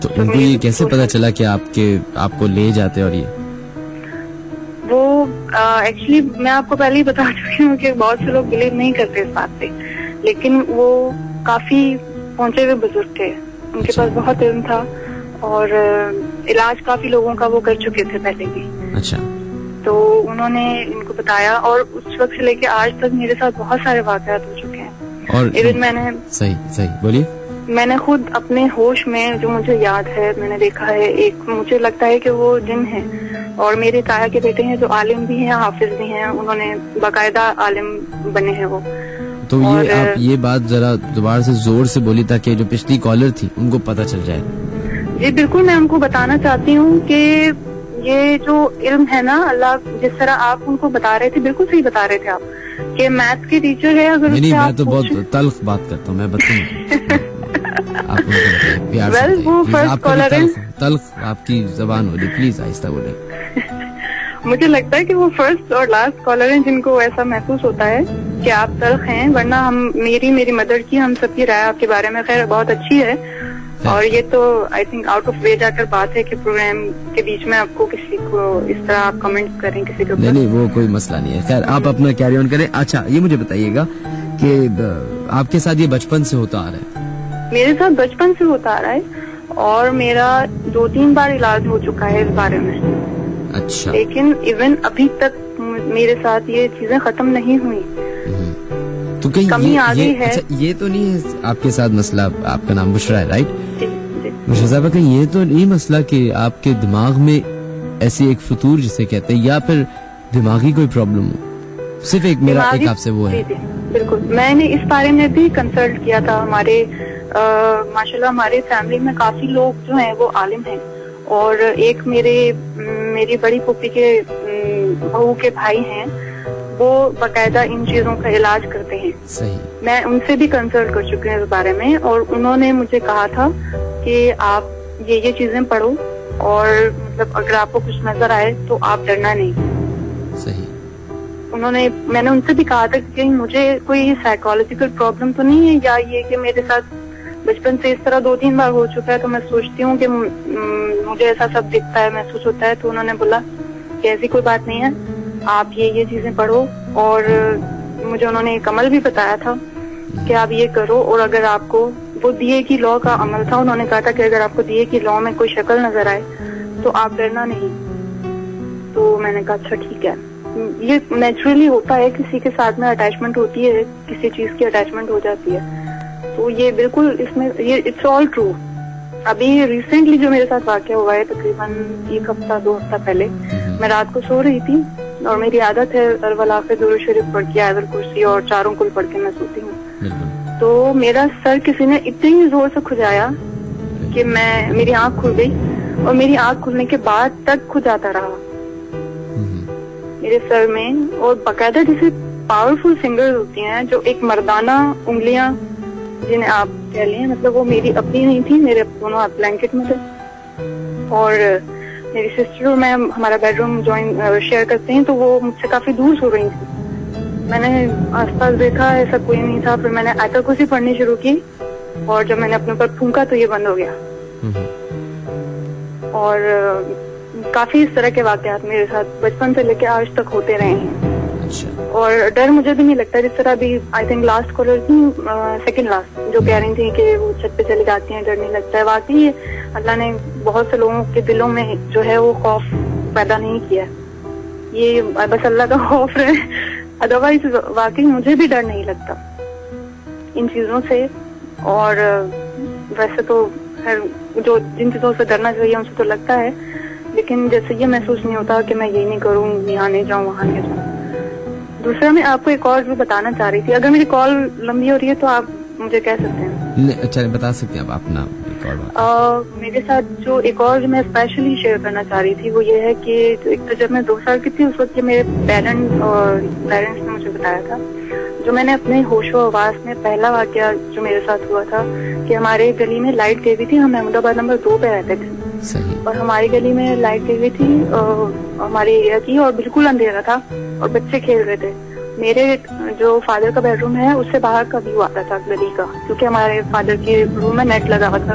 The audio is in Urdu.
تو ان کو یہ کیسے پتا چلا کہ آپ کو لے جاتے؟ اور یہ وہ ایکچولی میں آپ کو پہلے ہی بتا چکی ہوں کہ بہت سے لوگ بلیو نہیں کرتے اس بات پہ، لیکن وہ کافی پہنچے ہوئے بزرگ تھے، ان کے پاس بہت علم تھا اور علاج کافی لوگوں کا وہ کر چکے تھے پہلے بھی. اچھا. تو انہوں نے ان کو بتایا اور اس وقت سے لے کے آج تک میرے ساتھ بہت سارے واقعات ہو چکے ہیں. اور ایون میں نے صحیح بولیے. میں نے خود اپنے ہوش میں جو مجھے یاد ہے میں نے دیکھا ہے، ایک مجھے لگتا ہے کہ وہ جن ہے، اور میرے تایا کے بیٹے ہیں جو عالم بھی ہیں حافظ بھی ہیں، انہوں نے باقاعدہ عالم بنے ہیں وہ. تو یہ آپ یہ بات ذرا دوبارہ سے زور سے بولی تاکہ جو پچھلی کالر تھی ان کو پتہ چل جائے. جی بالکل، میں ان کو بتانا چاہتی ہوں کہ یہ جو علم ہے نا، اللہ جس طرح آپ ان کو بتا رہے تھے، بالکل صحیح بتا رہے تھے آپ کہ میتھ کے ٹیچر ہے. اگر نہیں میں تو بہت تلخ بات کرتا ہوں، میں بتاؤں تلخ آپ کی زبان ہو رہی، پلیز آہستہ بولیں. مجھے لگتا ہے کہ وہ فرسٹ اور لاسٹ کالر ہیں جن کو ایسا محسوس ہوتا ہے کہ آپ تلخ ہیں، ورنہ میری مدر کی، ہم سب کی رائے آپ کے بارے میں خیر بہت اچھی ہے. اور یہ تو I think out of way جا کر بات ہے کہ پروگرام کے بیچ میں آپ کو کسی کو اس طرح آپ کمنٹ کریں کسی کے اوپر. نہیں وہ کوئی مسئلہ نہیں ہے. خیر آپ اپنا کیری آن کریں. اچھا یہ مجھے بتائیے گا کہ آپ کے ساتھ یہ بچپن سے ہوتا آ رہا ہے؟ میرے ساتھ بچپن سے ہوتا آ رہا ہے اور میرا 2-3 بار علاج ہو چکا ہے اس بارے میں. اچھا. لیکن ایون ابھی تک میرے ساتھ یہ چیزیں ختم نہیں ہوئی. تو کہیں کمی آ گئی ہے. یہ تو نہیں ہے آپ کے ساتھ مسئلہ؟ آپ کا نام بشرا ہے رائٹ؟ جی. بشرا صاحبہ کہیں یہ تو نہیں مسئلہ کہ آپ کے دماغ میں ایسی ایک فطور جسے کہتے ہیں یا پھر دماغی کوئی پرابلم ہو؟ صرف ایک میرا ایک آپ سے وہ ہے. بالکل، میں نے اس بارے میں بھی کنسلٹ کیا تھا. ہمارے ماشاءاللہ ہمارے فیملی میں کافی لوگ جو ہیں وہ عالم ہیں، اور ایک میری بڑی پھوپھی کے بہو کے بھائی ہیں، وہ باقاعدہ ان چیزوں کا علاج کرتے ہیں. صحیح. میں ان سے بھی کنسلٹ کر چکی ہوں اس بارے میں، اور انہوں نے مجھے کہا تھا کہ آپ یہ چیزیں پڑھو، اور مطلب اگر آپ کو کچھ نظر آئے تو آپ ڈرنا نہیں. صحیح. میں نے ان سے بھی کہا تھا کہ مجھے کوئی سائیکالوجیکل پرابلم تو نہیں ہے، یا یہ کہ میرے ساتھ بچپن سے اس طرح 2-3 بار ہو چکا ہے تو میں سوچتی ہوں کہ مجھے ایسا سب دکھتا ہے، محسوس ہوتا ہے. تو انہوں نے بولا کہ ایسی کوئی بات نہیں ہے، آپ یہ چیزیں پڑھو. اور مجھے انہوں نے ایک عمل بھی بتایا تھا کہ آپ یہ کرو، اور اگر آپ کو وہ دیے کی لا کا عمل تھا، انہوں نے کہا تھا کہ اگر آپ کو دیے کی لا میں کوئی شکل نظر آئے تو آپ ڈرنا نہیں. تو میں نے کہا اچھا ٹھیک ہے. یہ نیچرلی ہوتا ہے، کسی کے ساتھ میں اٹیچمنٹ ہوتی ہے، کسی چیز کی اٹیچمنٹ ہو جاتی ہے. تو یہ بالکل اس میں یہ اٹس آل ٹرو. ابھی ریسنٹلی جو میرے ساتھ واقعہ ہوا ہے تقریباً 1 ہفتہ 2 ہفتہ پہلے، میں رات کو سو رہی تھی اور میری عادت ہے الولاف درود شریف پڑھ کے آیت الکرسی اور 4 کل پڑھ کے میں سوتی ہوں. تو میرا سر کسی نے اتنی زور سے کھجایا کہ میری آنکھ کھل گئی، اور میری آنکھ کھلنے کے بعد تک کھجاتا رہا میرے سر میں. اور باقاعدہ جیسے پاورفل فنگر ہوتی ہیں، جو ایک مردانہ انگلیاں جنہیں آپ کہہ لیں، مطلب وہ میری اپنی نہیں تھی، میرے دونوں ہاتھ بلینکٹ میں تھے. اور میری سسٹر اور میں ہمارا بیڈ روم شیئر کرتے ہیں، تو وہ مجھ سے کافی دور سو رہی تھی. میں نے آس پاس دیکھا، ایسا کوئی نہیں تھا. پھر میں نے آیت الکرسی پڑھنی شروع کی، اور جب میں نے اپنے اوپر پھونکا تو یہ بند ہو گیا. اور کافی اس طرح کے واقعات میرے ساتھ بچپن سے لے کے آج تک ہوتے رہے ہیں. اور ڈر مجھے بھی نہیں لگتا، جس طرح بھی آئی تھنک لاسٹ کالر تھی، سیکنڈ لاسٹ، جو کہہ رہی تھی کہ وہ چھت پہ چلی جاتی ہیں، ڈر نہیں لگتا ہے. واقعی اللہ نے بہت سے لوگوں کے دلوں میں جو ہے وہ خوف پیدا نہیں کیا. یہ بس اللہ کا خوف رہے، ادروائز واقعی مجھے بھی ڈر نہیں لگتا ان چیزوں سے. اور ویسے تو جو جن چیزوں سے ڈرنا چاہیے ان سے تو لگتا ہے، لیکن جیسے یہ محسوس نہیں ہوتا کہ میں یہ نہیں کروں، یہاں نہیں جاؤں، وہاں نہیں جاؤں. دوسرا میں آپ کو ایک اور بھی بتانا چاہ رہی تھی. اگر میری کال لمبی ہو رہی ہے تو آپ مجھے کہہ سکتے ہیں. اچھا بتا سکتے ہیں آپ اپنا ایک اور میرے ساتھ جو ایک اور جو میں اسپیشلی شیئر کرنا چاہ رہی تھی وہ یہ ہے کہ ایک تو جب میں 2 سال کی تھی اس وقت میرے پیرنٹس نے مجھے بتایا تھا، جو میں نے اپنے ہوش و حواس میں پہلا واقعہ جو میرے ساتھ ہوا تھا کہ ہمارے گلی میں لائٹ گئی ہوئی تھی. ہم محمود آباد نمبر 2 پہ رہتے تھے. اور ہماری گلی میں لائٹ گئی ہوئی تھی ہمارے ایریا کی، اور بالکل اندھیرا تھا اور بچے کھیل رہے تھے. میرے جو فادر کا بیڈ روم ہے اس سے باہر کا ویو آتا تھا گلی کا، کیونکہ ہمارے فادر کے روم میں نیٹ لگا ہوا تھا.